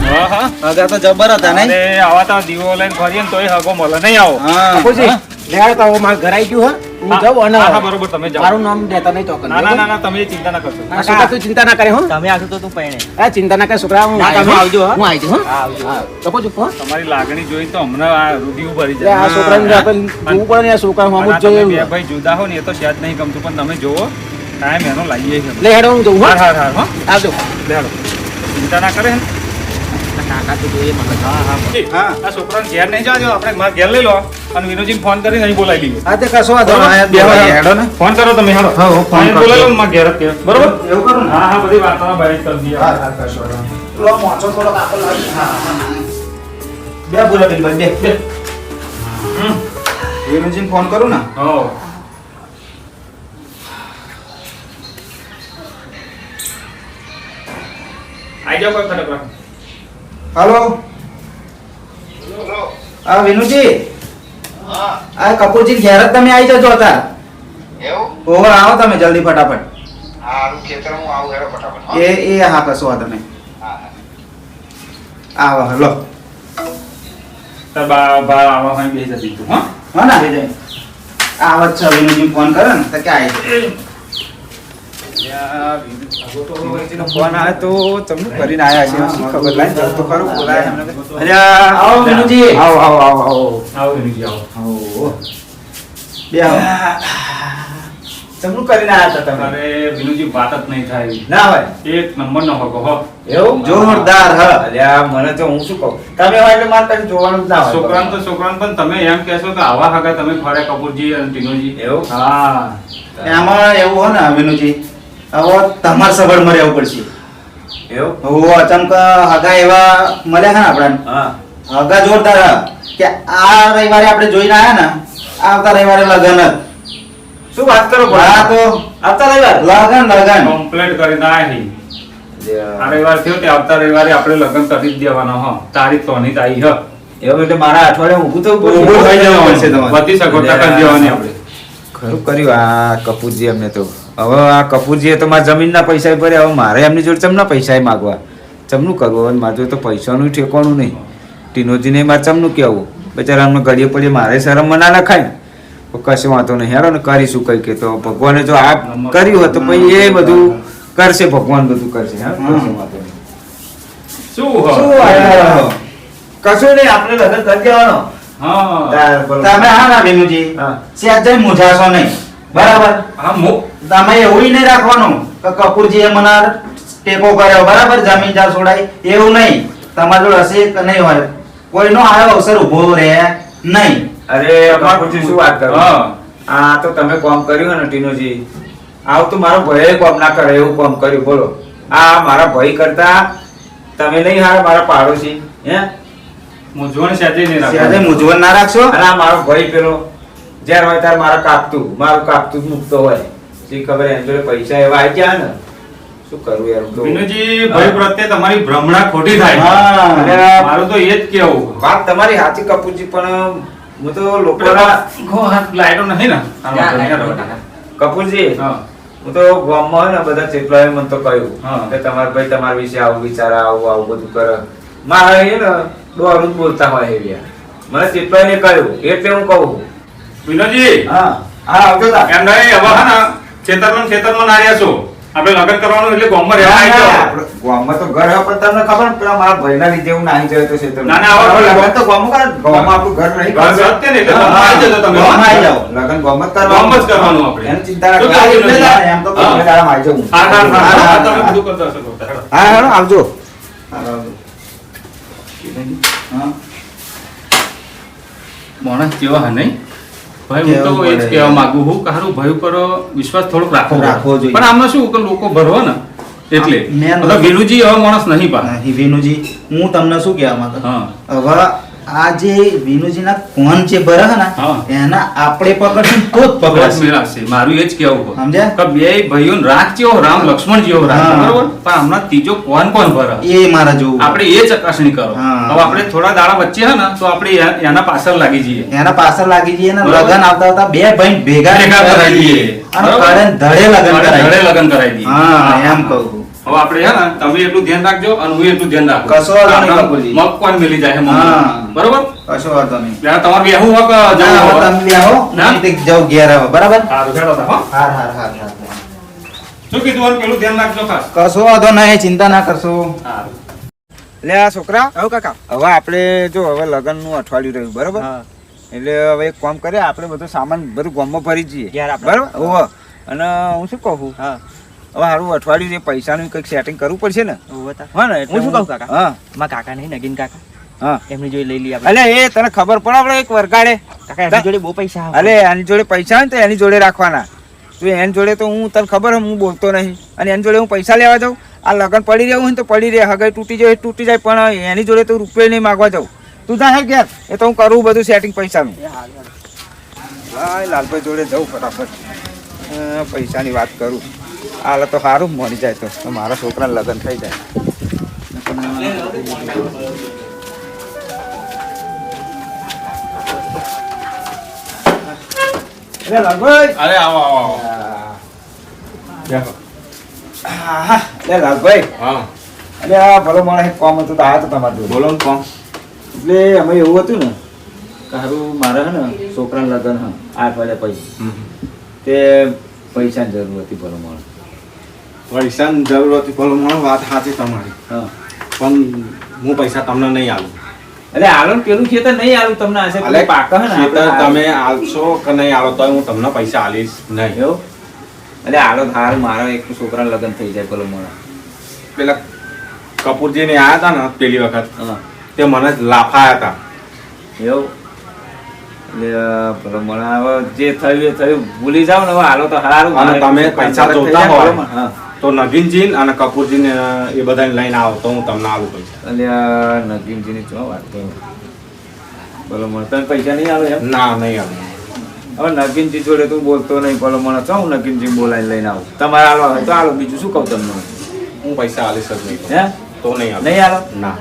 હા હા હગા તો જબર હતા નહીં અરે આવા તો દીવો લઈને ફરીએ ને તોય હગો મળે નહીં આવો બાપુજી લેડ તો માર ઘર આવી ગયું હું જાઉં અને હા હા બરોબર તમે જાઓ મારું નામ દેતા નહીં તો ના ના ના ના તમે ચિંતા ના કરશો છોકરા તું ચિંતા ના કરે હો તમે આવશો તો તું પૈણે હા ચિંતા ના કરે છોકરા હું તમે આવજો, હા? હું આવી જાઉં હા, આવજો. હા બાપુજી હો તમારી લાગણી જોઈ તો હમણાં આ રૂઢિ ભરી એટલે આ છોકરાને આપણે જોવું પડે ને આ છોકરા હું જ બે જોઈએ ભાઈ જુદા હો ને એ તો શાયદ નહીં ગમતું પણ તમે જોવો ટાઈમ એનો લાવીએ છે લે હેડો હું જઉં હો હા હા હા હો આવજો લેડો ચિંતા ના કરે ને કાકા તો જોઈએ મને હા હા હા. આ છોકરાને ઘેર નહીં જાજો આપણે મારા ઘેર લઈ લો અને વિનોદજીને ફોન કરીને અહીં બોલાવી લઈએ હા તે કશો વાંધો નહીં. બે વાગે હેડો ને ફોન કરો તમે હેડો હા, હું ફોન અહીં કરતો. બોલાવી લો મારા ઘેર જ કે બરોબર એવું કરું ને હા હા બધી વાર્તામાં બહાર જ કરી દઈએ હા હા કશો વાંધો નહીં. લો મોચો થોડો કાપો લાવી હા હા બે બોલો બિલભાઈ બે વિનુજીને ફોન કરું ને હો આઈ જાઓ કોઈ ખડક રાખો હાલો હા વિનુજી આ કપૂરજી ઘેર જ તમે આવી જજો હતા એવું ઓવર આવો તમે જલ્દી ફટાફટ હારું ખેતર હું આવું હેડો ફટાફટ હો. એ હા કશો વાંધો નહીં હા હા આવો હલો તાર બા આવા હોય બેસી જતી તું હા હા ના આવત છે વિનુજી ફોન કરે ને તો કે આવી ફોન આવે તો તમને કરીને આયા છે શું ખબર લાઈ જાવ તો ખરું બોલાય એમને અરે આવો વિનુજી આવો આવો આવો આવો આવો વિનોદજી આવો આવો બે આવો તમને કરીને આયા હતા તમે અરે વિનોદજી વાત જ નહીં થાય એવી. ના હોય એક નંબર નો હગો હો એવું જોરદાર હ અલ્યા મને તો હું શું કહું તમે હોય એટલે મારે કઈ જોવાનું જ ના હોય છોકરાને પણ તમે એમ કહેશો કે આવા હગા તમે ફરે કપૂરજી અને ટીનોજી એવું? હા એમાં એવું હો ને વિનુજી હવે તમારે સગવડમાં રહેવું પડશે એવું હું અચમક હગા એવા મળ્યા છે ને આપણાને હા હગા જોરદાર હ કે આ રવિવારે આપણે જોઈને આયા ને આવતા રવિવારે લગન જ શું વાત કરો હા તો આવતા રવિવાર લગન કમ્પ્લીટ કરીને આયા હી આ રવિવાર થયો તે આવતા રવિવારે આપણે લગ્ન કરી જ દેવાના હો તારીખ તો નહીં આવી હ એવું એટલે મારા અઠવાડિયે ઊભું થવું ઊભું થઈ જવું પડશે તમારે. બધી સગવડતા કરી દેવાની આપણે ખરું કર્યું આ કપૂરજી એમને તો હવે આ કપૂરજીએ તો મારા જમીનના પૈસા ભર્યા હવે મારે એમની જોડે ચમના પૈસા માગવા ચમનું કરવું હવે મારે જોડે તો પૈસાનું ઠેકાણું નહીં ટીનોજીને મારે ચમનું કહેવું બચારા અમને ઘડીએ પડીએ મારે શરમમાં ના લખાય ને તો કશું વાંધો નહીં હેરો ને કરીશું કઈ કે તો ભગવાને જો આ કર્યું હોત તો પછી એ બધું કરશે ભગવાન બધું કરશે હા કશું વાંધો નહીં શું શું હો વાત? કશું નહીં આપણે લગ્ન કરી દેવાનો હા તાર બોલો. તમે હા ના વિનુજી હા. સેજ જઈ મૂંઝાશો નહીં બરાબર હા મો તમે એવું નહીં રાખવાનું કે કપૂરજીએ મને ટેકો કર્યો બરાબર જમીન જા છોડાય એવું નહીં તમારી જોડે હશે કે નહીં હોય કોઈનો આવો અવસર ઉભો રહે નહીં અરે કપૂરજી શું વાત કરો હા. આ તો તમે કામ કર્યું હોય ને ટીનોજી આવું તો મારો ભાઈ કામ ના કરે એવું કામ કર્યું બોલો આ મારા ભાઈ કરતા તમે નહીં હારા મારા પાડોશી હે મૂંઝવણ સહેજે નહીં સેજે રાખવાની. મૂંઝવણ ના રાખશો અને આ મારો ભાઈ પેલો જ્યારે હોય ત્યારે મારું કાપતું જ મૂકતો હોય શી ખબર એની જોડે પૈસા એવા આવી ગયા ને શું કરવું યાર હું તો- વિનુજી ભાઈ પ્રત્યે તમારી ભ્રમણા ખોટી થાય હા. અને મારું તો એ જ કેવું વાત તમારી સાચી કપૂરજી પણ હું તો લોકોના લાઈટો નહીં ને કપૂરજી હા હું તો ગામમાં હોય ને બધા ચેટલાએ મને તો કહ્યું હા. કે તમારા ભાઈ તમારા વિશે આવું વિચારે આવું બધું કરે મારે એ ને દોરું જ બોલતા હોય એવી મને ચેટલાએ ને કહ્યું એટલે હું કહું વિનોદજી હા હા આવજો તા. એમ નહીં હવે હા ને ખેતરમાં ના રહ્યા છો આપણે લગ્ન કરવાનું એટલે ગામમાં રહેવા આવી જાઓ. આપણે ગામમાં તો ઘર હોય પણ તમને ખબર ને પેલા મારા ભાઈના લીધે હું નાહી ગયો તો ક્ષેત્રમાં. ના, ના, આવો હવે લગન લગન તો ગામમાં કરે. ગામમાં આપણું ઘર નહીં. ઘર સત્ય ને એટલે ગામમાં આવી જજો તમે. ગામમાં આવી જાઓ. લગન ગામમાં જ કરવાનું. ગામમાં જ કરવાનું આપણે. એની ચિંતા ના શું કરો. કહેવું એટલે વિનોદજી? એમ તો હા. તમે દાડામાં આવી જાઉં. હા હા હા હા, હા, હા, તમે હા. બધું કરતા હશો કરતા. હેડો. હા હેડો આવજો હા. માણસ કેવા હા નહીં ભાઈ હું તો કેવું એ જ પડે. કહેવા માંગુ છું કે હારું ભાઈ ઉપર વિશ્વાસ થોડોક રાખવો રાખવો પડે. જોઈએ. પણ આમાં શું કે લોકો ભરવો ને એટલે મેન મતલબ વિનુજી એવા માણસ નહીં પા નહીં, વિનુજી હું તમને શું કહેવા માંગુ હા હવે આ જે વિનુજીના કોણ છે બરાબર ને હા. એના આપણે પકડશું તો જ ભગવાન પકડાશે મેળવશે. મારું એ જ કહેવું છે. સમજ્યા? કે બે ભાઈઓ રાગ જેવો રામ લક્ષ્મણ જેવો રાગ હા. બરોબર પણ હમણાં ત્રીજો કોણ ભરે એ મારા જોવું આપણે એ ચકાસણી કરો હા. હવે આપણે થોડા દાડા વચ્ચે હે ને તો આપણે એના પાછળ લાગી જઈએ એના પાછળ લાગી જઈએ ને બરાબર. લગન આવતા આવતા બે ભાઈ ભેગા ભેગા કરાવી દઈએ. અને બરાબર? કડે ધડે લગન ધડે કરાવી લગન કરાવી દઈએ હા એમ કહું છું. હવે આપણે હે ને તમે એટલું ધ્યાન રાખજો અને હું એટલું ધ્યાન રાખું. કશો વાંધો નહીં, આપણે કપૂરજી. મગ કોણ મિલી જાય હે હા. મમ્મી. બરોબર કશો વાંધો નહીં. એટલે તમારે બેહવું હોય કે ના, જવું હવે હોય? તમે બેહો. ના? નહીં તો જાઓ ઘેર હવે, બરાબર? સારું હેડો તા, હો. હાર, હાર, હાર, હાર. શું કીધું અને પેલું ધ્યાન રાખજો ખાસ. કશો વાંધો નહીં, ચિંતા ના કરશો. સારું. એટલે આ છોકરા આવો કાકા હવે આપણે જો હવે લગ્નનું અઠવાડિયું રહ્યું બરોબર હા એટલે હવે એક કામ કરીએ આપણે બધું સામાન બધું ગામમાં ભરી જઈએ ઘેર આપણે. બરાબર હોવે. અને હું શું કહું હા હવે સારું અઠવાડિયું જે પૈસાનું કંઈક સેટિંગ કરવું પડશે ને હા ને એટલે હું શું કહું કાકા? હા મારા કાકા નહીં નગીન કાકા હા એમની જોડે લઈ લઈએ આપણે. અલે એ તને ખબર પડે આપણે એક વરગાડે કાકા એમની જોડે બહુ પૈસા આવે. અલે એની જોડે પૈસા હોય ને તો એની જોડે રાખવાના તું એની જોડે તો હું તને ખબર હું બોલતો નહીં અને એની જોડે હું પૈસા લેવા જાઉં આ લગન પડી રહેવું હોય ને તો પડી રહે હગાઈ તૂટી જાય તૂટી જાય પણ એની જોડે તો રૂપિયા નહીં માગવા જાઉં તું જા હે ઘેર એ તો હું કરું બધું સેટિંગ પૈસાનું લાય લાલભાઈ જોડે જવું ફટાફટ પૈસાની વાત કરું હાલ તો સારું મળી જાય તો મારા છોકરાને લગ્ન થઈ જાય અરે લાલભાઈ અરે આવો આવો આવો. બેહો. અરે લાલભાઈ હા અરે આ ભલો માણસ એક કામ હતું તો આવ્યો તો તમારે જોડે બોલો ને કોણ? એટલે અમે એવું હતું ને કે હારું મારે હે ને છોકરાના લગ્ન હા આ અઠવાડિયા પછી તે પૈસાની જરૂર હતી ભલો માણસ પૈસાની જરૂર હતી ભલો મને વાત સાચી તમારી હા પણ હું પૈસા તમને નહીં આલું એટલે હાલો ને પેલું ખેતર નહીં આલું તમને આશે અલે પેલું પાક હે ને ખેતર આપણે તમે આલશો કે નહીં આલો તો હું તમને પૈસા આલીશ નહીં એવું એટલે હાલો હારું મારા એક છોકરાના લગ્ન થઈ જાય ભલો માણસ પેલા કપૂરજી ને આયા હતા ને પેલી વખત હા તે મને જ લાફાયા હતા એવું એટલે ભલો માણસ હવે જે થયું એ થયું ભૂલી જાવ ને હવે હાલો તો હારું અને મારે તમે એક પૈસા છોકરાનું લગ્ન જોતા થઈ જાય, હોય. ભલો માણસ. હા તો નગીનજી અને કપૂરજી ને એ બધાને લઈને આવો તો હું તમને આલું પૈસા એટલે આ નગીનજીની શું વાત કરો ભલો માણસ તમે પૈસા નહીં આલો એમ ના નહીં આલું હવે નગીનજી જોડે તું બોલતો નહીં ભલો માણસ હું નગીનજી બોલાવીને લઈને આવું તમારે આલો હોય તો આલો બીજું શું કહું તમને હું પૈસા આલીશ જ નહીં હે તો નહીં આલું નહીં આલો ના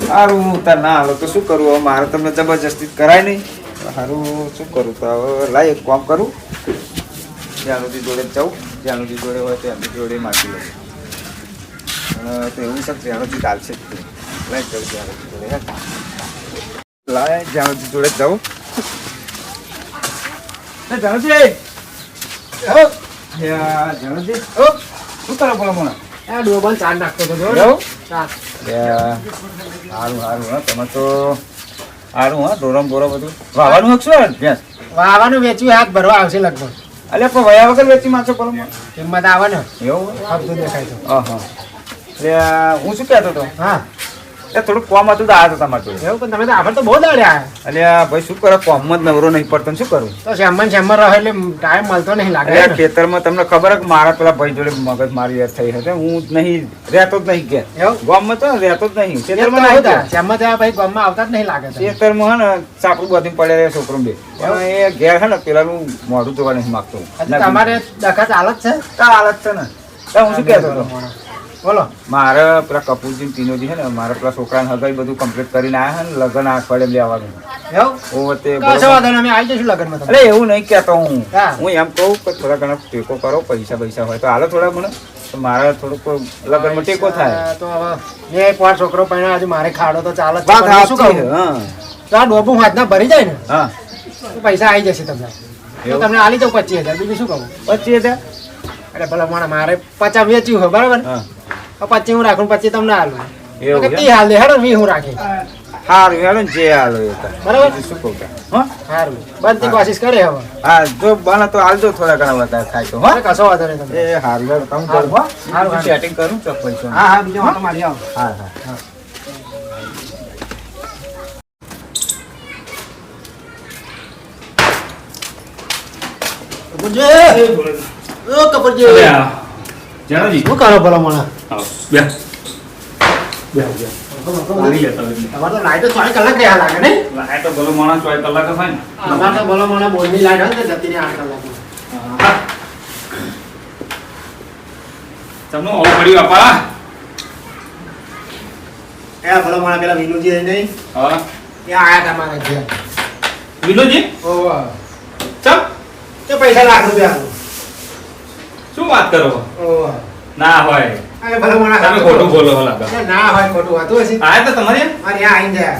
સારું હું તાર ના હાલો તો શું કરું હવે મારે તમને જબરજસ્તી કરાય નહીં સારું શું કરું તો હવે લાય એક કામ કરું જ્યાંથી જોડે જ જાઉં જ્યાંથી જોડે હોય તો એમની જોડે માગી લઉં તો એવું છે જ્યાંથી ચાલશે જ તે. લાય જાઉં જ્યાંથી જોડે હે. લાય જ્યાંથી જોડે જ જાઉં જાણુજી જાણુજી શું કરો બોલો મને આ ડોબાને ચાર નાખતો હતો જો. એવું ચાર. સારું સારું હા તમે તો સારું હા ઢોરમ બોરો બધું વાવાનું હકશું ભેંસ વાવાનું વેચ્યું હાથ ભરવા આવશે લગભગ. અલે પણ વયા વગર વેચી મારશો બોલો કિંમત આવે ને એવું ફરતું દેખાય છે. હા એટલે હું શું કહેતો હતો હા એ થોડુંક કોમ હતું તો આવ્યો હતો તમારે જોડે એવું પણ તમે તો આગળ તો બહુ દાડ્યા. એટલે આ ભાઈ શું કરો કોમમાં જ નવરો નહીં પડતો ને શું કરું તો શ્યામમાં રહે એટલે ટાઈમ મળતો નહીં લાગે અરે ને. ખેતરમાં તમને ખબર કે મારા પેલા ભાઈ જોડે મગજ મારી યાર થઈ હતી હું જ નહીં રહેતો જ નહીં કે એવું? ગામમાં તો રહેતો જ નહીં ખેતરમાં ખેતરમાં નહીં નહીં હતા. શ્યામમાં ત્યાં ભાઈ ગામમાં આવતા જ નહીં લાગે છે. ખેતરમાં હે ને સાપડું બધી પડે રહે છોકરો બે પણ એ ઘેર હે ને પેલાનું મોઢું જોવા નહીં માગતો હજી તમારે દખત હાલત છે હાલત છે ને તો હું શું કહેતો હતો બોલો. મારે પેલા કપૂરજી ને તીનોજી છે ને મારે પેલા છોકરાને હગાઈ બધું કમ્પ્લીટ કરીને આવ્યા છે ને લગ્ન આ અઠવાડિયે લેવાનું એવું ઓ તે કશો વાંધો નહીં, અમે આવી જઈશું લગ્નમાં અરે તમે. એવું નહીં કહેતો હું હા. હું એમ કહું કે થોડા ઘણા ટેકો કરો પૈસા હોય તો હાલો થોડા મને તો મારે થોડુંક લગ્નમાં ટેકો થાય તો હવે મેં પાંચ છોકરો પહેણ્યા, હજુ મારે ખાડો તો ચાલે જ છે. વાત પણ શું સાચી કહું? છે, હા તો આ ડોબું હાથના ભરી જાય ને હા તો પૈસા આવી જશે તમને. તો એવું? તમને આલી દઉં 25,000. બીજું શું કહું? 25,000 અરે ભલા મારે 50 વેચ્યું હોય બરાબર, હા 25 હું રાખું, 25 તમને આલું. એવું તો છે? 30 હાલ દે હેડો, 20 હું રાખી. સારું હેડો ને જે હાલો એ તો. બરાબર. બીજું શું કહું તાર? હા સારું બનતી કોશિશ કરે હવે. હા જો બને તો હાલજો થોડા ઘણા વધારે થાય તો હા અરે કશો વાંધો નહીં તમને. એ હારું હેડો તમે હારું. કરો હારું, હારું. સેટિંગ કરું ચોક પૈસા હા હા બીજો વાંધો મારી આવો. હા હા કપૂરજી. અરે આ, જાણોજી. શું કરો ભલા માણસ? આવો, બેહ. બેહ, બેહ. આવી ગયા તમે. તમારે તો લાઈટ 4 કલાક રહ્યા લાગે ને? આ તો ભલો માણસ 4 કલાક જ થાય ને. અમારે તો ભલા માણસ બોલની લાઈટ હોય ને તો જતી રહે 8 કલાકમાં. હા. તમને ઓળખ પડી બાપા. એ ભલા માણસ પેલા વિનુજી નહીં હા. એ આયા હતા મારા ઘેર. વિનોદજી ઓહો. ચમ તે પૈસા લાખ રૂપિયા. શું વાત કરો? ઓહો. ના હોય અરે ભલે મને તમે ખોટું બોલો હો લાગે અરે ના હોય ખોટું હતું હશે આયા તો તમારે અને અહીંયા આવીને ગયા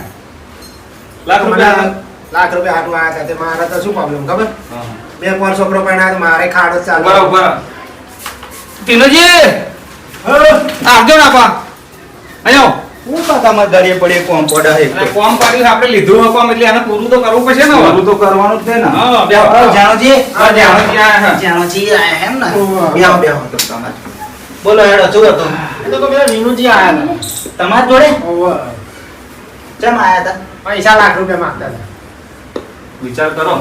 લાખ રૂપિયા લાખ રૂપિયા હાટું આવ્યા હતા તે મારા તો શું પ્રોબ્લેમ ખબર હા. બે પર છોકરો પરણાયો તો મારે ખાડો જ ચાલુ બરાબર ટીનોજી આવજો ના પા અહીંયા હું કાકામાં દળીએ પડે કોમ પડે હે અને કોમ પાડ્યું આપણે લીધું હોય કોમ એટલે આને પૂરું તો કરવું પડશે ને હવે. બધું તો કરવાનું જ છે ને હા, બેહો. જાણોજી હા, જાણોજી આયા હે. જાણોજી આયા હે ને ઓવા. બેહો બેહો તો તમારે બોલો હેડો શું હતો એ તો પેલા વિનુજી આયા હતા તમારા જોડે ઓવા. ચમ આયા હતા પૈસા લાખ રૂપિયા માંગતા હતા વિચાર કરો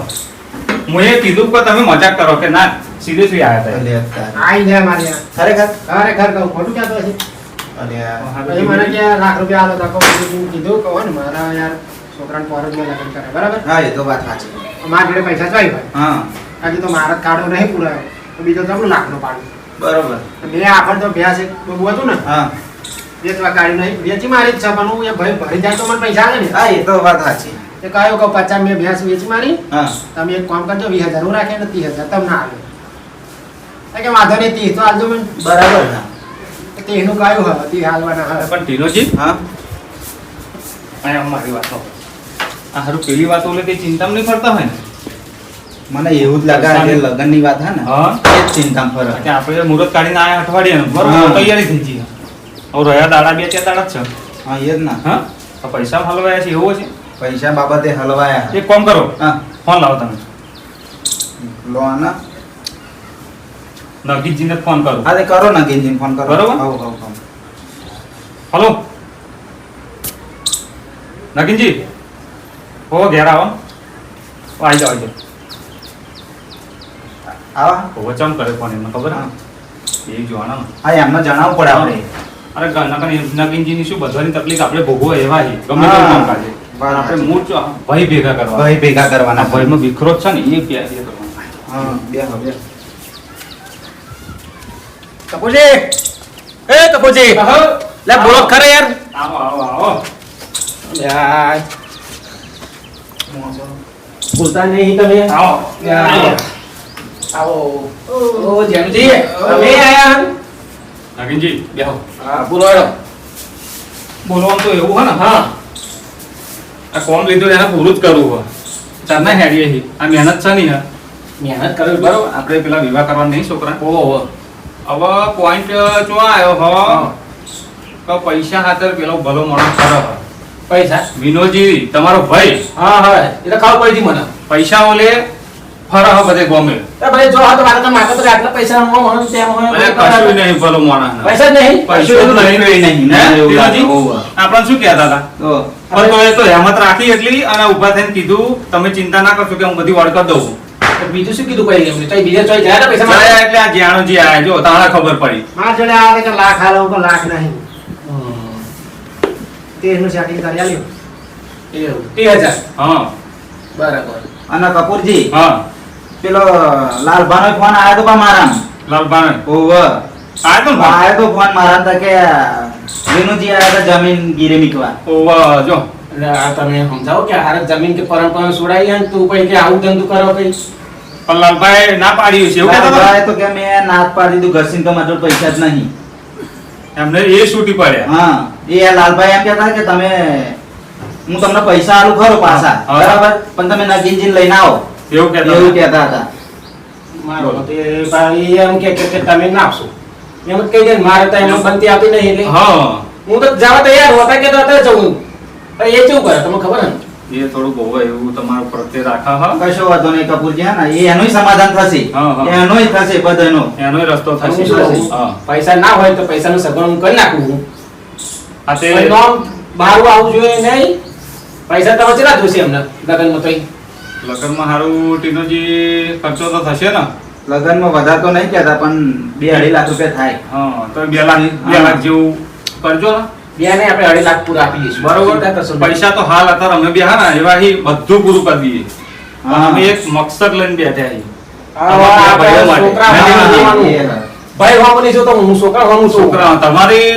હું એ કીધું કે તમે મજાક કરો કે ના સિરિયસલી આયા હતા અલે અત્યારે. આવીને ગયા મારે ખરેખર ખરેખર કહું ખોટું કહેતો હશે અલે પછી મને કે લાખ રૂપિયા આલો તો કહું કીધું કહો ને મારા યાર છોકરાને પોર જ મેં લગ્ન કરે બરાબર હા એ તો વાત સાચી મારા જોડે પૈસા જોઈ હોય હા બાકી તો મારા જ કાઢો નહીં પૂરાયો તો બીજો તો લાખનો પાડું બરોબર મેં આપણ તો ભ્યાસ એક બહુ હતું ને હા વેચવા કાઢ્યું નહીં વેચી મારી જ છે પણ હું એ ભાઈ ભરી જાય તો મને પૈસા આવે ને હા એ તો વાત સાચી એ કહ્યું કે 50 મેં ભેંસ વેચી મારી હા તમે એક કામ કરજો 20,000 હું રાખે ને 30,000 તમને આવે કે વાંધો નહીં 30 તો આલજો મને બરાબર હા તે એનું કયું હવે 30 હાલવાના હવે પણ ટીનોજી હા અહીંયા મારી વાતો આ હારું પેલી વાતો એટલે કઈ ચિંતામાં નહીં પડતા હોય ને મને એવું જ લાગે કે લગ્નની વાત હે ને હા એ જ ચિંતામાં ફરક કે આપણે મુહૂર્ત કાઢીને આયા અઠવાડિયાનું હા. બરોબર તૈયારી થઈ ગઈ હવે રહ્યા દાડા 2-4 દાડા જ છે હા એ જ ના હા તો પૈસા હલવાયા છે એવો છે પૈસા બાબતે હલવાયા એક કામ કરો હા ફોન લાવો તમે લોન નગીનજીને ફોન કરો હા તે કરો ને ગેંજીને ફોન કરો બરોબર. હવ હવ હવ હલો નગીનજી હો ઘેર આવો આવી જાઓ આવા હવે ચમ કરે ફોન એમને ખબર હા. ને એ જોવાના ને. હા એમને જણાવવું પડે આપણે અરે નગીનજીની શું બધવાની તકલીફ આપણે ભોગવો એવા છે ગમે હા. તેવું કામ કાજે બરાબર. આપણે મૂળ ભય ભેગા કરવા ભાઈ ભેગા કરવાના આ ભયનો વિખરો જ છે ને એ કરવાનો હા બેહો બેહો કપૂરજી એ કપૂરજી લે બોલો ખરે યાર આવો આવો આવો યાર બોલતા નહીં તમે આવો આવો ઓ જેમજી તમે આયા નગીનજી બેહો હા બોલો હેડો બોલવાનું તો એવું હે ને હા આ કોમ લીધું એને પૂરું જ કરવું હોય ચારના હેડીએ હી આ મહેનત છે નહીં હા મહેનત કરવી બરોબર આપણે પેલા વિવાહ કરવા નહીં છોકરા ઓહો હવે પોઈન્ટ જો આવ્યો હો તો પૈસા ખાતર પેલો ભલો માણસ ખરો હો. પૈસા વિનોદજી તમારો ભાઈ હા હા એ તો ખાવ પડી મને પૈસા ઓલે ફરે હો બધે ગમે તો ભાઈ જો આ તો મારે તો માગે તો આટલા પૈસા હું મને તેમ હોય અરે કશું નહીં ભલો માણસ પૈસા જ નહીં પૈસા નહીં નહીં હે, એવું લાગે. વિનોદજી? હોવે. આપણે શું કહેતા હતા તો પણ તો એ તો હેમત રાખી એટલી અને ઊભા થઈને કીધું તમે ચિંતા ના કરશો કે હું બધી વળકર દઉં છું. તો બીજું શું કીધું કઈ એમને તો બીજા ચોઈ જાય ને પૈસા જાય મારે એટલે આ જ્યાણોજી આયા જો તારા ખબર પડી મારા જોડે આવે કે લાખ હાલો હું કહું લાખ નહીં 13 નું સેટિંગ કરી આલ્યું એવું 30,000 હા બરાબર અને કપૂરજી હા પેલો લાલભાનો ફોન આવ્યો તો મારા લાલભાઈ ઓવ આ તો ભાઈ આવ્યો તો ફોન મારા તો કે વિનુજી આવ્યા હતા જમીન ગીરે મીકવા ઓવા જો એટલે આ તમે સમજાવો કે હારે જમીન કે પરંપરા છોડાઈ જાય ને તું પછી કે આવું ધંધો કરો કઈ પણ લાલભાઈ ના પાડ્યું છે એવું કહેતા હતા? લાલભાઈ તો કે મેં નાત પાડી દીધું ઘરસીને તો મારા જોડે પૈસા જ નહીં એમને એ છૂટી પડ્યા હા એ લાલભાઈ એમ કહેતા કે તમે હું તમને પૈસા આલું ખરો પાછા હા. બરાબર પણ તમે નગીનજીને લઈને આવો એવું કહેતા એવું હતા. કહેતા હતા મારો તે ભાઈ એમ કે તમે ના આપશો એમ જ કહી દે ને મારે તો એમ બનતી આપી નહીં એટલે હા હું તો જવા તૈયાર હોતા કે તો અત્યારે જવું પણ એ કેવું કરે તમને ખબર ને એ થોડુંક હોવે એવું તમારા પ્રત્યે રાખા હા કશો વાંધો નહીં કપૂરજી હે ને એ એનું સમાધાન થશે હા, હા. એનોય થશે બધાનો એનોય રસ્તો થશે હું શું કહું? હા પૈસા ના હોય તો પૈસાનું સગવડ હું કરી નાખું હું આ તે પણ નોમ મારું આવું જોઈએ નહીં પૈસા તમે કેટલા જોશે એમને લગનમાં તો લગ્નમાં હારું ટીનોજી ખર્ચો તો થશે ને લગનમાં વધારે તો નહીં કહેતા પણ 2-2.5 લાખ રૂપિયા થાય હા તો 2 લાખ જેવું કરજો ને બે ને આપણે 2.5 લાખ પૂરા આપી દઈશું ચિંતા બરોબર કરશો નહીં. પૈસા તો હાલ અત્યારે અમે બેહા ને એવા હી બધું પૂરું કરી દઈએ હા. અમે એક મકસદ લઈને બેઠા છીએ આ ભાઈઓ માટે. છોકરા હા, માટે હા, જોવાનું. ભાઈ હોવાની જો તો હું છોકરા હોવાનું છું. છોકરા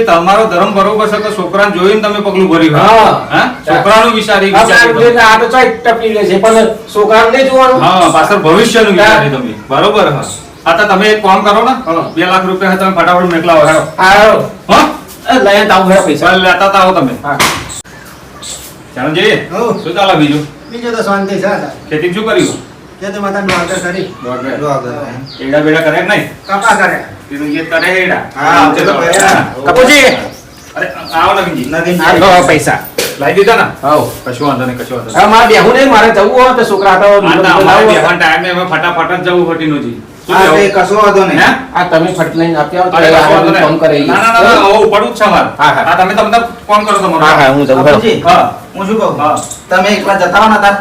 તમારો ધર્મ બરોબર છે તો છોકરાને જોઈને તમે પગલું ભર્યું હા. હા છોકરાનું વિચારી આપણે વિચારી આ તો ચોઈ ટપી લે છે પણ છોકરાને નહીં જોવાનું હા પાછળ ભવિષ્યનું વિચારી તમે બરોબર હા આ તો તમે એક કામ કરો ને હા. 2 લાખ રૂપિયા તમે ફટાફટ મેકલાવો હેડો હારો હો લઈને આવું હે પૈસા ચાલ લેતા તા આવો તમે હા ચાલો જઈએ હો. શું ચાલે બીજું બીજું તો શાંતિ છે ખેતી શું કર્યું કે તો માતા ડોગર કરી એડા બેડા કરે કે નહીં કપા કરે તીનું જે કરે છે એડા હા, તે તો કર્યા. કપૂજી અરે આવો નવીનજી નવીનજી. આ લો પૈસા લાવી દીધા ને હાઉ કશું વાંધો નહીં કશું વાંધો નહીં હવે મારે બેહું નહીં મારે જવું હોય તો છોકરા તો આ તો અમારે બેહવાના ટાઈમે હવે ફટાફટ જ જવું ફટીનુંજી શું હા, તે કહેવું? કશો વાંધો નહીં. હે? આ તમે ફટ લઈને આપ્યા અરે કશો વાંધો નહીં. ફોન કરે ના, ના, ના, ના, હવે ઉપાડવું જ છે મારે. હા, હા. આ તમે તમને ફોન કરો તમારો. હા હા હું જઉં બાપુજી, હા. હું શું કહું? હા. તમે એકલા જતા હો ને તાર?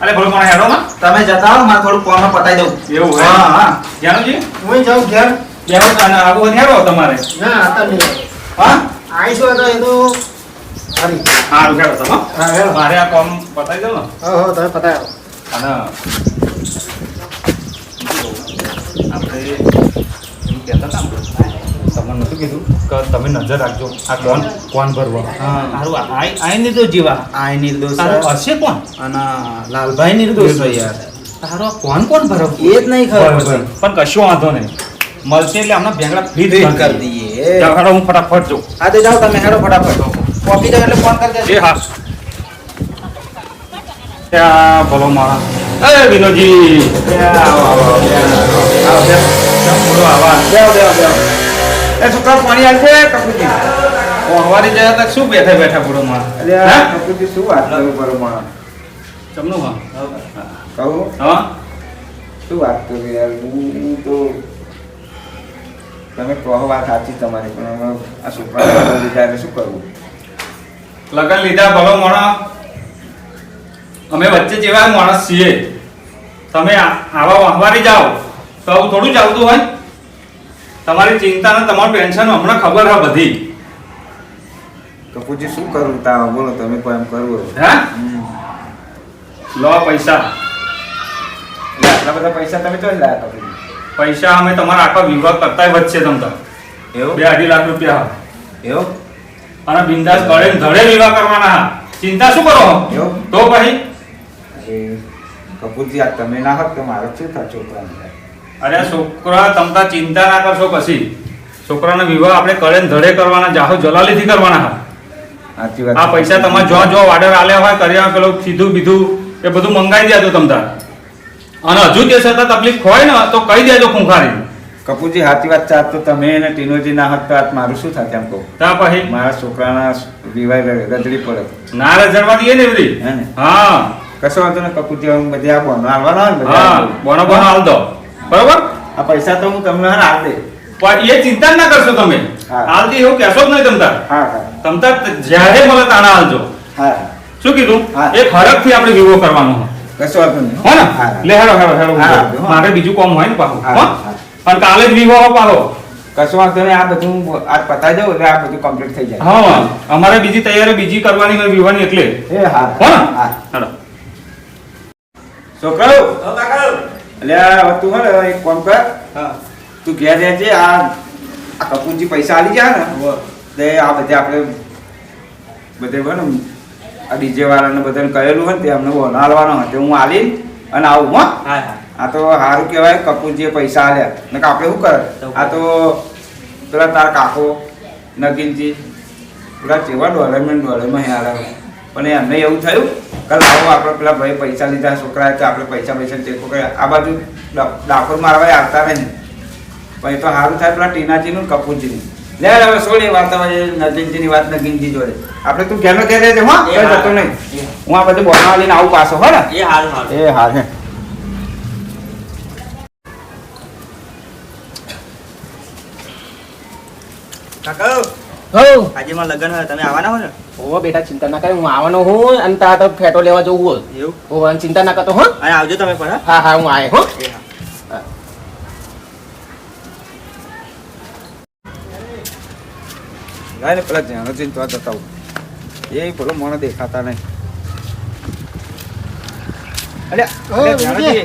અરે ભલો મને હેડો માં. તમે જતા હો, મારે થોડું ફોનમાં પતાઈ દઉં. એવું હે? હા, હા. જાનુજી? હું જાઉં ઘેર બેહો અને આવું હોય હેડો તમારે. ના आता નહીં હા? આવીશું તો એ તો સારી હારું હેડો તમે. હા હેલો મારે આ કામ પતાવી દઉં ને. હો તમે પતાયો અને આપણે એમ કહેતા હતા ને, તમને નતું કીધું કે તમે નજર રાખજો આ કોણ ભરવા હા. હારું આઈ નહીં જીવા આ નિર્દોષ તારો છે. હશે કોણ અને લાલભાઈ નિર્દોષ છે યાર. તારો કોણ ભરવ એ જ નહીં ખબર પડતી. પણ કશું વાંધો નહીં મળશે એટલે હમણાં ભેંગડા ફ્રી ફીટ કરી દઈએ. જાઓ હેડો, હું ફટાફટ જાઉં. હા, તો જાઓ તમે હેડો ફટાફટ. પહોંચી જાઓ એટલે ફોન કરી દેજો. એ હા ત્યાં ભલો માણસ એ વિનોદજી આવો, આવો, આવો, આવો, બેસો. કેમ બોલો, આવા. એ છોકરા પાણી આવશે કપૂરજી પહોંચવાની જાય તો શું બેઠા બેઠા બોલો માણસ અરે આ કપૂરજી શું વાત કરું બરો માણસ? ચમનું હા કહું હા શું વાત કરું યાર, હું તો તમે કહો વાત સાચી તમારી, પણ હવે આ છોકરા લીધા એટલે શું કરવું? લગન લીધા ભલો માણસ અમે વચ્ચે જેવા માણસ છીએ તમે આવા વાહવારી જાઓ તો આવું થોડું ચાલતું હોય તમારી ચિંતા ને તમારું ટેન્શન હમણાં ખબર છે બધી કપૂરજી શું કરું તા બોલો, તમે કોઈ એમ કરવું હોય. હે હમ. લો પૈસા એટલે આટલા બધા પૈસા તમે તો લાયા કપૂરજી? પૈસા અમે તમારા આખા વિભાગ કરતા વચ્ચે તમતા એવું 2-2.5 લાખ રૂપિયા એવું અને બિંદાસ ગળે ને ધડે વિવાહ કરવાના હા. ચિંતા શું કરો એવું? તો પછી અરે કપૂરજી આ તમે ના હોત તો મારે શું થાય છોકરાને? અરે છોકરા તમતા ચિંતા ના કરશો પછી છોકરાના વિવાહ આપણે ગળે ને ધડે કરવાના જાહો જલાલીથી કરવાના હા. સાચી વાત. આ પૈસા તમારે જો ઓર્ડર આલ્યા હોય કર્યા પેલો સીધું બીધું એ બધું મંગાવી દેજો તમતા અને હજુ તે છતાં તકલીફ હોય ને તો કહી દેજો ખૂંખારી કપૂરજી સાચી વાત છે. આજ તો તમે અને ટીનોજી ના હોત તો આજ મારું શું થાય એમ કહું? ત્યાં પછી મારા છોકરાના વિવાહ રજડી પડે. ના રજડવા દઈએ ને એવડી હે ને? હા કશો વાંધો ને કપૂરજી, હવે બધી આ બોનો હાલવાના હોય ને હા બધા. બોનો બોનો હાલ દો બરોબર આ પૈસા તો હું તમને હાલ દે. પણ એ ચિંતા જ ના કરશો તમે હા. હાલથી એવું કહેશો જ નહીં તમતા હા હા તમતા જ્યારે મળે તાણા હાલજો હા શું કીધું હા. એક હરખથી આપણે વિવો કરવાનો હોય. કશો વાંધો નહીં. હો ને હા, લે હેડો હેડો હેડો હા, ઊંઘો. હા. મારે બીજું કામ હોય ને પાછું હા, હો હા. અને કાલે જ વિવો પાછો કશો વાંધો નહીં. આ બધું આજ પતાઈ દઉં એટલે આ બધું કમ્પ્લીટ થઈ જાય. હા અમારે બીજી તૈયારી બીજી કરવાની હોય વિવાની એટલે એ હા હો ને હા. હેડો છોકરાઓ એટલે હવે તું હે ને એક કામ કર, તું ઘેર રહેજે. આ કપૂરજી પૈસા આલી જાય ને તે આ બધે આપણે બધે હોય ને આ ડીજે વાળાને બધાને કહેલું હોય ને તે અમને બોનો હાલવાનો હોય તે હું આલી અને આવું હો. આ તો સારું કહેવાય કપૂરજીએ પૈસા આલ્યા ને કે આપણે શું કરે આ તો પેલા તારા કાકો નગીનજી પેલા ચેવા ડોલરમાં હાલે પણ એમને એવું થયું કે લાવો આપણે પેલા ભાઈ પૈસા લીધા છોકરાએ કે આપણે પૈસા ટેકો કર્યા. આ બાજુ ડાકોર મારવા આવતા નહીં પણ એ તો સારું થાય પેલા ટીનાજીનું ને કપૂરજીનું. લે હવે છોડ એ વાત નજીનજીની વાત નગીનજી જોડે. આપણે તું ઘેરનો ઘેર રહેજે હો, કઈ જતો નહીં. હું આ બધું બોલવા લઈને આવું પાછો હો ને. એ હાલ હે કાકા, હો આજે મારા લગ્ન હોય, તમે આવવાના હો ને? ઓ બેટા ચિંતા ના કરે હું આવવાનો હું અને તારા તો ફેટો લેવા જવું હોય એવું? ઓ અને ચિંતા ના કરતો હો. અને આવજો તમે પણ, હા? હા હા હું આય હો. ને પેલા જાણોજી તો જતા હું એ બોલો મને દેખાતા નહીં. જાણોજી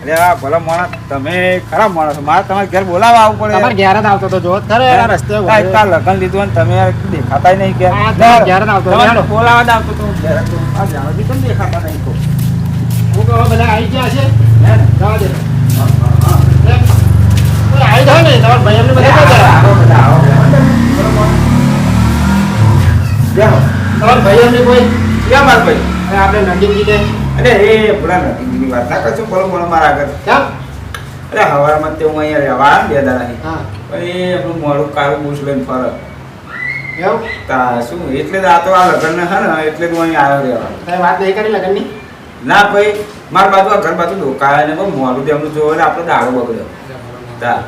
અરે આ ભલા માણસ તમે ખરાબ માણસ છો. મારે તમારે ઘેર બોલાવવા આવવું પડે. તમારે ઘેર જ આવતો તો જો ખરે આ રસ્તે આ એટલા લગન લીધું અને તમે યાર દેખાતા નહીં કે હા, તમારે ઘેર જ આવતો હતો. તમારે બોલાવવા જ આવતો તો હું ઘેર હતો. આ જાણોજી કેમ દેખાતા નહીં તો? હું કહું બધા આવી ગયા છે હે ને? જવા દે. આવી જાઓ ને તમારા ભાઈ અમને બધા કહી દેવા. આવો બધા આવો જાઓ. તમારા ભાઈ અમને કોઈ ક્યાં માર ભાઈ હવે આપણે નગીનજીને અરે એ પેલા નટીની વાત ના કરશો બોલો બોલો મારા આગળ ક્યાં અરે હવારમાં તે હું અહીંયા રહેવા આવ્યો ને 2 દાડાથી હા પણ એ આપણું મોડું કાળું બૂસ લઈને ફરે એવું તા શું એટલે જ આ તો આ લગ્ન હે ને એટલે જ હું અહીં આવ્યો રહેવા તમે વાત નહીં કરી લગનની ના ભાઈ મારા બાજુ આ ઘર બાજુ ધોકાય ને બહુ મોડું તેમનું જોવે ને આપણે દાડો બગડ્યો તા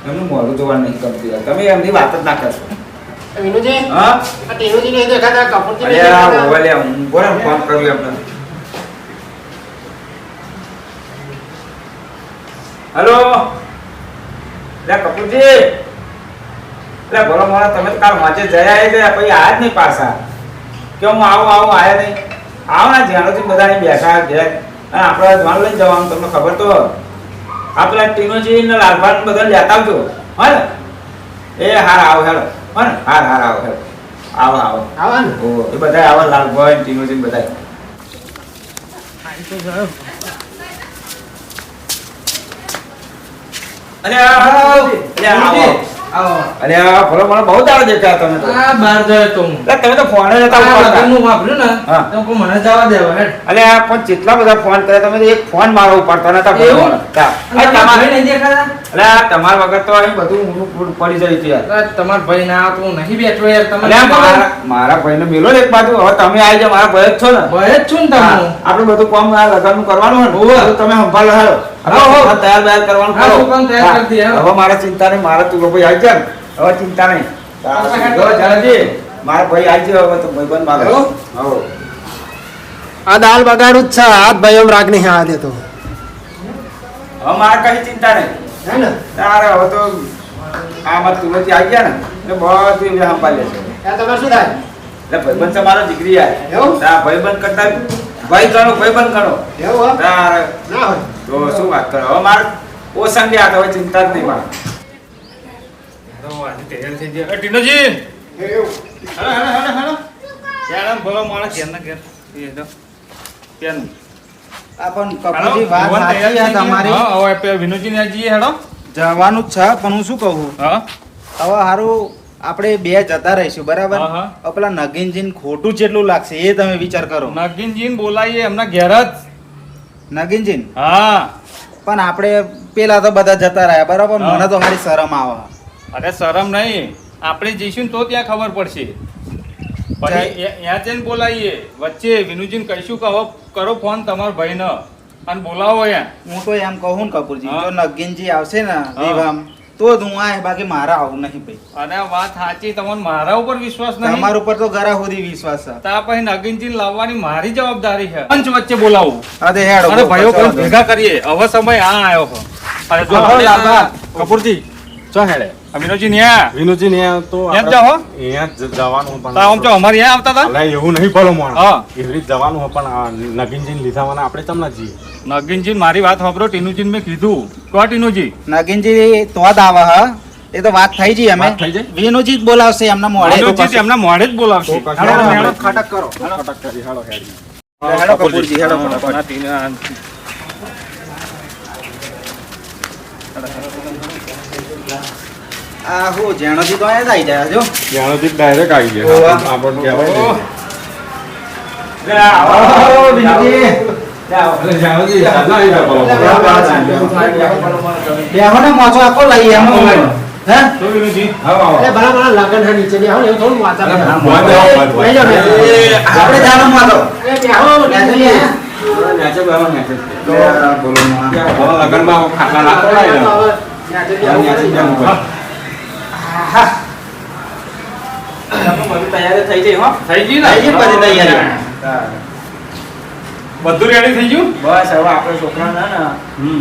એમનું મોડું જોવા નહીં ગમતી હોય. તમે એમની વાત જ ના કરશો વિનુજી હા આ ટીનુજી નહીં દેખાતા કપૂરજી નહીં અરે આ દેખાતા મોબાઈલ હું બોલે ફોન કર્યો એમને હેલો લે કપૂરજી લે બોલો મારા તમે તો કાલ વાંચે જયા ગયા પછી આયા જ નહીં પાછા કે હું આવું આયા નહીં આવો ને જાણોથી બધા અહીં બેઠા ઘેર અને આપણે ધ્યાન લઈને જવાનું તમને ખબર તો આ પેલા ટીનોજી ને લાલભાઈ બધા લેતા આવજો હા ને એ હાર આવો હેડો હા ને હાર આવો હેડો આવો આવા ને ઓ એ બધા આવા લાલભાઈ ટીનોજી બધા અરે આવો અરે આ ભલો મને બહુ દાડો દેખાય તમે તો આ બહાર ગયો તો હું. એટલે તમે તો ફોન જ નતા આ ઉપાડતા. લગ્નનું વાપર્યું ને હા. તો કોઈ મને જવા દેવા હેડ. અલે આ પણ કેટલા બધા ફોન કર્યા તમે તો એક ફોન મારો ઉપાડતા નતા ભલો એવું? મને. તા. અને આ તમારા તમારે ભાઈ નહીં દેખાતા? અલે આ તમારા વગર તો અહીં બધું ઊંધું ફૂડ પડી જાય છે યાર અરે તમારા ભાઈ ના આવે તો હું નહીં બેઠો યાર. તમે અલે આ શું કરો? મારા ભાઈને મેલો ને એક બાજુ હવે તમે આવી જાઓ મારા ભાઈ જ છો ને ભાઈ જ છું ને તમે. હા, આપણે બધું કામ આ લગનનું કરવાનું હોય ને હોવે. બધું તમે સંભાળો હાલો હા, હો. આપણે તૈયાર બૈયાર કરવાનું હા, કરો. હું પણ તૈયાર હા. કરી દઈએ, હા. હવે મારે ચિંતા નહીં મારા તું ભાઈ આવી જાય ને હવે ચિંતા નહીં જો જાનજી મારા ભાઈ આવી જાય હવે તો ભાઈબંધ મારે હો? હો આ દાલ બગાડું જ છે હાથ ભાઈ એમ રાગ નહીં હા દેતો હવે મારે કઈ ચિંતા નહીં હે ને તારે હવે તો આમાં તુલસી આવી ગયા ને એટલે બધું એ સંભાળે છે ત્યાં તમારે શું થાય એટલે ભાઈબંધ છે મારો દીકરી યાર એવું? તારા ભાઈબંધ કરતા ભાઈ ગણો ભાઈબંધ ગણો એવું હો? તારે ના હોય તો શું વાત કરો હવે મારે ઓસંગ યાદ હવે ચિંતા જ નહીં મારે ટીનોજી એવું હેલો હેલો હેલો હેલો ત્યાં બોલો માણસ ઘેર ના ઘેર એ હેલો ત્યાં આ પણ કપૂરજી વાત સાચી છે તમારી હા હવે આપણે વિનોદજી ને જઈએ હેલો જવાનું જ છે પણ હું શું કહું હા હવે હારું આપણે બે જતા રહીશું બરાબર હા, હા. હવે પેલા નગીનજીને ખોટું કેટલું લાગશે એ તમે વિચાર કરો નગીનજીને બોલાવીએ એમના ઘેર જ નગીનજીને હા પણ આપણે પેલા તો બધા જતા રહ્યા બરાબર હા. મને તો મારી શરમ આવે અરે શરમ નહીં આપણે જઈશું ને તો ત્યાં ખબર પડશે પછી ત્યાં જઈને બોલાવીએ વચ્ચે વિનુજીને કહીશું કે હવે કરો ફોન તમારા ભાઈને અને બોલાવો યા હું તો એમ કહું ને કપૂરજી હા. જો નગીનજી આવશે ને વિવાહ તો જ હું આય બાકી મારા આવું નહીં ભાઈ અને આ વાત સાચી તમને મારા ઉપર વિશ્વાસ નહીં તમારા ઉપર તો ગરા સુધી વિશ્વાસ છે તા પછી નગીનજીને લાવવાની મારી જવાબદારી છે પંચ વચ્ચે બોલાવું અરે હેડો અને ભાઈઓ ચાલો. પણ ભેગા કરીએ હવે સમય આ આવ્યો છે અરે જો હા, આપણે લાલબા. કપૂરજી ચો હેડે વિનોદજી ન્યા વિનુજી ને તો એમ જાઓ? અહીંયા જ જવાનું પણ તા આમ ચો અમારે અહીંયા આવતા હતા અલા, એવું નહીં ભલો મોણ હા. એવી રીતે જવાનું હોય પણ આ નગીનજીને લીધા મને આપણે તમને જઈએ નગીનજી મારી વાત સાંભળો ટીનુજીને મેં કીધું તો ટીનુજી નગીનજી તો જ આવે હા એ તો વાત થઈ જઈ અમે વાત થઈ જાય? વિનુજી જ બોલાવશે એમના મોડે તો વિનોદજી પછી. એમના મોડે જ બોલાવશે તો કશું હેડો, વાંધો હેડો. નહીં. ખટક કરો ખટક કરી, હાલો, હેડી. હેડો કપૂરજી હેડો ફટાફટ. આ ટીના- આ હું જેણોજી તો અહીંયા જ આવી જાય જો ત્યાંથી ડાયરેક્ટ આવી ઓવા. ગયા આપણને કહેવાય નહીં. લે આવો, વિનુજી. લે આવો. અરે, જાણોજી, સાદા આવી ગયા ભલો મોણ. બેહો ને મોચો આપો લઈએ એમ હે તો વિનોદજી આવો, આવો. અરે બરાબર આ લગન છે નીચે બેહો ને એવું થોડું વાંચા અરે, બેહો. મોં બેહો, મોં બેહો. લઈ જાઓ ને. આપણે જાનો મોતો અરે બેહો, નીચે બેહો. નેચે બેહો, નેચે. તો બોલો માં ભલો લગનમાં ખાટલા ના તોડાય ને. નીચે નેચે બેહો. બેહવું પડે. બધું તૈયારી થઈ જઈ હો થઈ ગઈ થઈ ગઈ બધી તૈયારી બધું રેડી થઈ ગયું બસ હવે આપણે છોકરા ને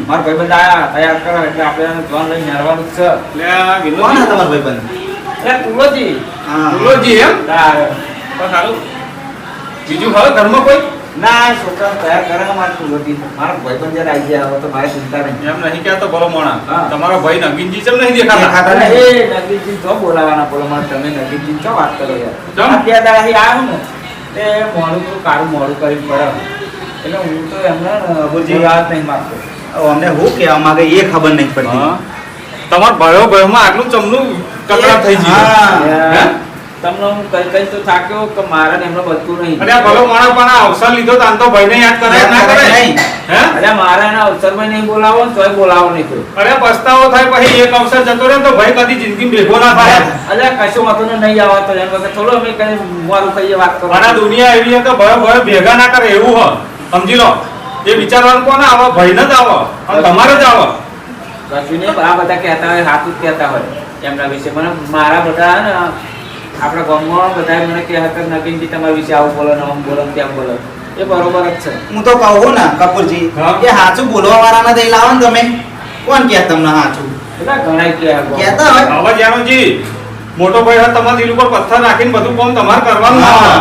મારા ભાઈબંધ આયા તૈયાર કરો એટલે આપણે એને ધ્યાન લઈને હેરવાનું જ છે એટલે આ કોણ વિનોદજી હતા તમારા ભાઈબંધ એ તુલોજી હા વિનોદજી એમ તારે. તો સારું બીજું હવે ઘરમાં કોઈ ના છોકરા તૈયાર કરે ને મારા તુલોજી મારા ભાઈબંધ જયારે આવી ગયા હવે તો મારે ચિંતા નહીં એમ નહીં કહેતો બોલો મોણા હા. તમારો ભાઈ નગીનજી ચમ નહીં દેખાતા દેખાતા ને એ નગીનજી તો બોલાવાના બોલો મારે તમે નગીનજી તો વાત કરો યાર ચમ? આ બે દાડાથી આવ્યો ને તે મોડું તો કારું મોડું કરીને બરાબર એટલે હું તો એમને અબોજી વાત નહીં માગતો હવે અમને હું કહેવા માંગે એ ખબર નહીં પડતી હા. તમાર ભયોમાં આટલું ચમનું કકડાટ થઈ ગયું હા. હે? તમને હું કઈ તો થાક્યો કે મારા ને એમને બધું નહીં. અરે આ ભલો માણસ પણ આ અવસર લીધો તો આમ તો ભાઈને યાદ કરે ના કરે નહીં. હે અરે મારા એના અવસરમાં નહીં બોલાવો ને તોય બોલાવો નહીં કોઈ. અરે પસ્તાવો થાય પછી એક અવસર જતો રહે ને તો ભાઈ કદી જિંદગી ભેગો ના થાય અરે કશું વાતો ને નહીં આવવા તો એમ વખત થોડું અમે કઈ મારું કહીએ વાત કરો. અને આ દુનિયા એવી છે તો ભયો ભેગા ના કરે એવું હ સમજી લો એ વિચારવાનું કોને આવો ભાઈને જ આવો અને તમારે જ આવો કશું નહીં આ બધા કહેતા હોય સાચું જ કહેતા હોય એમના વિશે મને મારા બધા ને આપણા ગામમાં બધા મને કહે હતા નવીનજી તમારા વિશે આવું બોલો ને આમ બોલો ને તેમ બોલો એ બરોબર જ છે. હું તો કહું ને કપૂરજી હા. એ હાચું બોલવા વાળાને દઈ લાવો ને તમે કોણ કહે તમને હાચું બધા ઘણા કહે કહેતા હોય આવા જાણોજી મોટો ભાઈ હોય તમારા દિલ ઉપર પથ્થર રાખીને બધું કામ તમારે કરવાનું ના હા.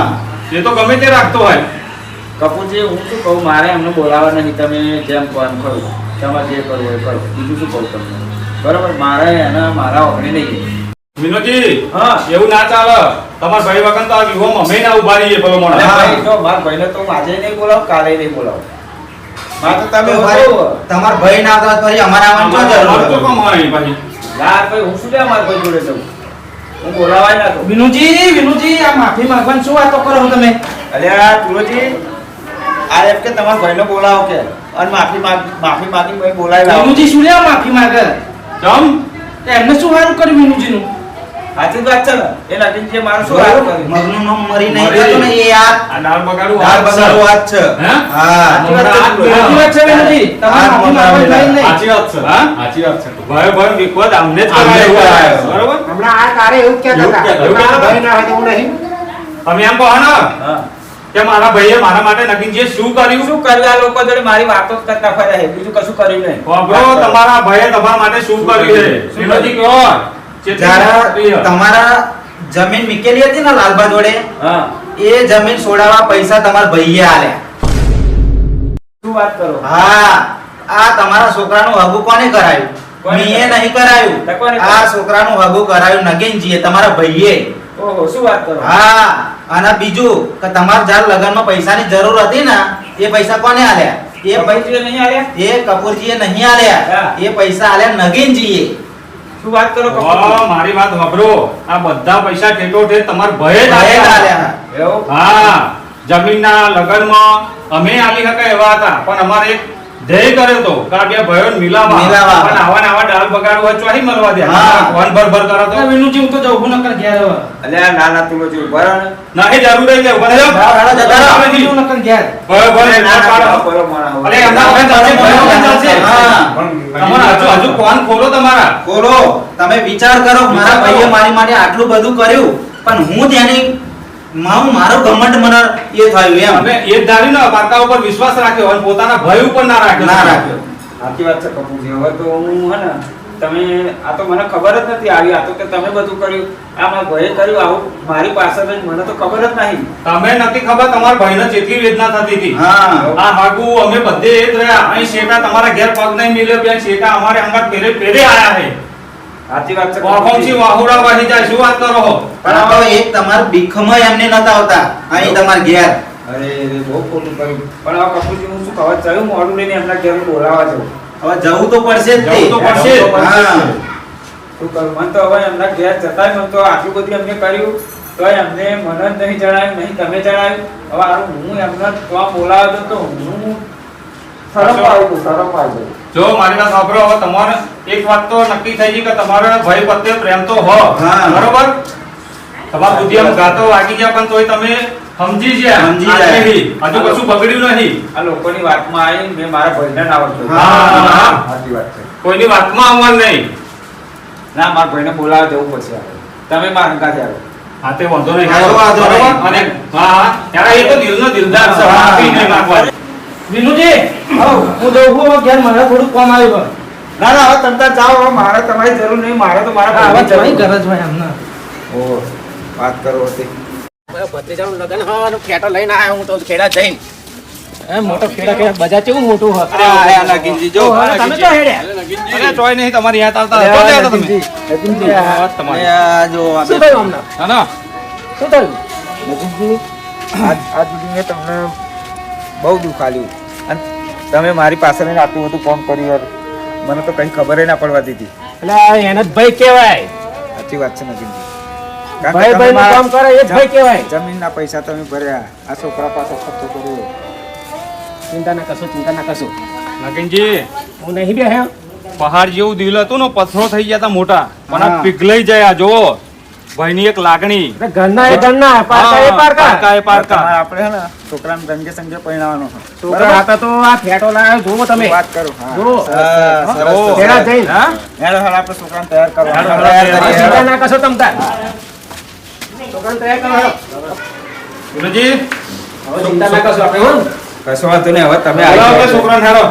હોય. એ તો ગમે તે રાખતો હોય કપૂરજી હું શું કહું મારે એમને બોલાવવા નહીં તમે જેમ કોણ કરો તમારે જે કરવું હોય કરો બીજું શું કહું તમને બરાબર મારે એના મારા ઓગણી નહીં. વિનોદજી હા. એવું ના ચાલે તમારા ભાઈ વગર તો આ વિવાહ અમે ના ઉભા રહીએ ભલો અરે મોણા ભાઈ જો મારા ભાઈને તો હું આજે નહીં બોલાવું કાલે નહીં બોલાવું. હા તો તમે તો ભાઈ તો. તમારા ભાઈ ના આવતા પછી અમારે આવવાની શું અમારું તો જરૂર કામ હોય ભાઈ યાર ભાઈ હું શું લે મારા ભાઈ જોડે જવું હું બોલાવાય ના તો. વિનુજી આ માફી માંગવાની શું વાતો કરો છો તમે? અલ્યા તુલોજી આ એમ કે તમારા ભાઈને બોલાવો કે અને માફી માગી ભાઈ બોલાવી લાવો. વિનુજી શું લેવા માફી માંગે? જમ એમને શું સારું કર્યું વિનુજીનું? સાચી વાત છે ને એ નટીનજીએ મારું શું હારું કર્યું? મગનું નામ મરી નહીં મરી. જતું ને એ યાર આ દાળ બગાડું દાળ બગાડો વાત છે હે? હા સાચી વાત છે વિનુજી તમારે માફી માંગવાની નહીં. સાચી વાત છે હા સાચી વાત છે ભાઈ વિખવાદ આમને જ આમને જ કરાય કરાય. બરોબર હમણાં આ તારે એવું જ કહેતા હતા. એવું કહેતા હતા. ભાઈ ના હોય તો હું નહીં. તમે એમ કહો ને હા કે મારા ભાઈએ મારા માટે નગીનજીએ શું કર્યું શું કર્યું આ લોકો જોડે મારી વાતો જ કરતા ફર્યા છે બીજું કશું કર્યું નહીં. બાબરો તમારા ભાઈએ તમારા માટે શું કર્યું છે શું વિનોદજી કહો જ્યારે તમારા જમીન મૂકેલી હતી ને લાલબા જોડે હા એ જમીન છોડાવવા પૈસા તમારા ભાઈએ આલ્યા શું વાત કરો? હા આ તમારા છોકરાનું હગું કોને કરાયું કોને મીએ કરાયું? નહીં કરાયું તો કોને આ કરાયું? છોકરાનું હગું કરાયું નગીનજીએ તમારા ભાઈએ ઓહો શું વાત કરો? હા અને બીજું કે તમારે જ્યારે લગનમાં પૈસાની જરૂર હતી ને એ પૈસા કોને આલ્યા એ પૈસા કપૂરજીએ નહીં આલ્યા? એ કપૂરજીએ નહીં આલ્યા હા. એ પૈસા આલ્યા નગીનજીએ શું વાત કરો વાહ, કપૂરજી? મારી વાત સાંભળો આ બધા પૈસા ઠેઠો ઠેઠ તમારા ભાઈએ જ ભાઈએ જ આલ્યા. આલ્યા એવું? હા જમીનના લગનમાં અમે આલી શકાય એવા હતા પણ અમારે એક ધ્યેય કર્યો તો કે આ બે ભાઈઓને મિલાવા મિલાવા. પણ આવા ને આવા દાળ બગાડવું હોય ચોહી મળવા દે હા. વન ભર ભર કરો તો અરે વિનુજી હું તો જવું નકર ઘેર હવે. અલ્યા ના ના તુલોજી બરાબર ને? નહીં જરૂર નહીં કે ઉભા રહેજો. હા, હા, જતા રહો. તમે જી. હું નકર ઘેર. ભયો ભયો ના, ના ના, પાડો. બોલો મારા. અરે એમના વગર ચાલશે, ભયો વગર ચાલશે. હા. તમારા હજુ કોણ ખોલો તમારા બોલો તમે વિચાર કરો મારા ભાઈએ મારી માટે આટલું બધું કર્યું પણ હું તેની મારો ઘમંડ મને એ થયું એમ અમે એ જ ધાર્યું ને પારકા ઉપર વિશ્વાસ રાખ્યો અને પોતાના ભય ઉપર ના રાખ્યો ના રાખ્યો સાચી વાત છે કપૂરજી હવે તો હું હે ને તમે આ તો મને ખબર જ નથી આવી આ તો કે તમે બધું કર્યું આ મારા ભાઈએ કર્યું આવું મારી પાસે જ મને તો ખબર જ નહીં. તમે નથી ખબર તમારા ભાઈને જેટલી વેદના થતી હતી હા આ હાગુ અમે બધે એ જ રહ્યા અહીં શેઠા તમારા ઘેર પગ નહીં મિલ્યો બેન શેઠા અમારે અંગત પેરે પેરે આયા છે સાચી વાત છે વાહોમથી કપૂરજી. વાહુડા વાહી જાય શું વાત કરો છો? પણ આ તો એક તમાર ભીખમાં એમને નતા આવતા અહીં તમાર ઘેર અરે રે બહુ ખોટું કર્યું પણ આ કપૂરજી હું શું ખબર ચાલ્યું મોડું લઈને એમના ઘેર બોલાવા જવું હવે જવું તો પડશે જ તે. જવું તો પડશે જ. હા શું કરું મને તો હવે એમના ઘેર જતા મને તો આટલું બધું એમને કર્યું તો એમને મને જ નહીં જણાવ્યું નહીં તમે જણાવ્યું હવે આનું હું એમને તો બોલાવા દઉં તો હું શરમ પાડું શરમ પાડું. જો મારી વાત સાંભળો હવે તમારે એક વાત તો નક્કી થઈ ગઈ કે તમારો ભાઈ પ્રત્યે પ્રેમ તો હો હા. બરોબર તમારા બુદ્ધિમાં ગાતો વાગી ગયા પણ તોય તમે સમજી ગયા સમજી ગયા. આટલી. હજુ કશું બગડ્યું નહીં આ લોકોની વાતમાં આવી મેં મારા ભાઈને ના આવડતું. હા. સાચી વાત છે. કોઈની વાતમાં આવવાનું નહીં ના મારા ભાઈને બોલાવા જવું પડશે હવે. તમે મારા અંગાથી આવો. હા તે વાંધો નહીં હા, વાંધો બરોબર? નહીં. અને હા હા ત્યારે એ તો દિલનો દિલદાર છે હા. માફી નહીં માંગવા દે. વિનુજી આવો, હું જઉં છું હવે ઘેર મને થોડું કામ આવ્યું છે. ના ના હવે તમે તાર જાઓ હવે મારે તમારી જરૂર નહીં મારે તો મારા હા, હવે ભાઈની જવાની જરૂર. ગરજ હોય એમને. ઓ વાત કરો હતી ભત્રીજાનું લગન હા ફેટો લઈને આવ્યો હું તો ખેડા જઈને એ મોટો ખેડા કે બજાર કેવું મોટું હોય. અરે આ લગીનજી જો હવે તમે તો હેડ્યા. અરે ચોય નહીં તમારી યાદ આવતા અરે, તો આ જાઓ તમે. નજીકજી. આ વાત તમારી. આ જો આ શું થયું હમણાં? ના ના શું થયું? નજીકજી, આજ સુધી મેં તમને બહુ દુઃખ આલ્યું અને તમે મારી પાસે રહીને આટલું બધું કામ કર્યું યાર મને તો કઈ ખબર ના પડવા દીધી એટલે એને જ ભાઈ કહેવાય. સાચી વાત છે નગીનજી. ભાઈ ભાઈ નું કામ કરે એ જ ભાઈ કહેવાય. જમીનના પૈસા તમે ભર્યા, આ છોકરા પાસે ખર્ચો કર્યો. ચિંતા ના કરશો, ચિંતા ના કરશો. નગીનજી હું નહીં બેહ્યો. પહાડ જેવું દિલ હતું ને, પથ્થરો થઈ ગયા હતા મોટા, પણ આ હા. પીગલાઈ જાય. આ જોવો ભાઈની એક લાગણી. એટલે ઘરના એ ઘરના, પારકા એ પારકા. પારકા એ પારકા. તમારે આપણે હે ને છોકરાને રંગે સંગે પરણાવવાનો છે. છોકરા હતા તો આ ફેટો લાવ્યો જોવો તમે. વાત કરો. હા. જુઓ. સરસ, સરસ, જુઓ. સરસ. તેડા જઈને. હા? હેડો, હેડો, આપણે છોકરાને તૈયાર કરો. હેડો, હેડો, તૈયાર તૈયાર. કરીએ, ચિંતા હેડો. ના કરશો તમ તાર. છોકરાને તૈયાર કરો હેડો. ગુરુજી હવે ચિંતા ના કરશો આપણે, હો. કશો વાંધો નહીં, હવે તમે હેડો, આવી આપણે જાઓ. છોકરાને હેડો.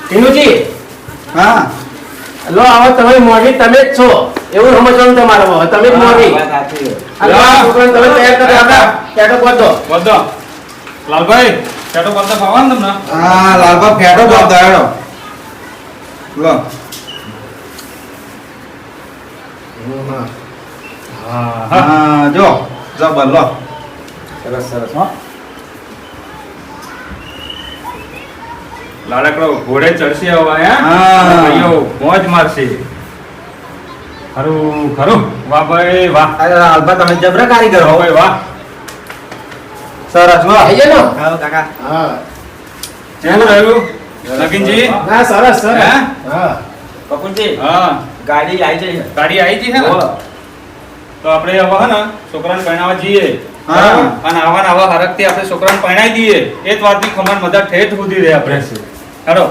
ટીનુજી, હા. લો આવો તમે મોડી તમે જ છો એવું સમજવાનું તમારે. હવે તમે જ મોડી. વાત સાચી. આ લો, આ છોકરાને તમે તૈયાર કરી આપણા ફેટો બાંધો. બધો લાલભાઈ શેટો પડતા ફાવવાનું તમને? હા, લાલબા ફેટો બાંધો, હેડો. લો. હા, જો જબર લો. સરસ, સરસ, હો. લાડકડો ઘોડે ચડશે હવે, હે? હા. ભાઈઓ મોજ મારશે. ખરું ખરું, વાહ ભાઈ વાહ. અરે લાલબા તમે જબરા કારીગર વાહ હો. ભાઈ વાહ. સરસ, લો. આઈએ નો. હા કાકા. હા. કેવું રહ્યું નગીનજી? ના સરસ સરસ. હે? હા. કપૂરજી હા, ગાડી આવી જઈ. ગાડી આવી ગઈ છે ને? તો આપણે હવે હે ને છોકરાને પરણાવવા જઈએ. હા. અને આવા ને આવા હરખથી આપણે છોકરાને પરણાવી દઈએ. એ જ વાતની ખમણ મજા ઠેઠ સુધી રહે આપણે. હેડો.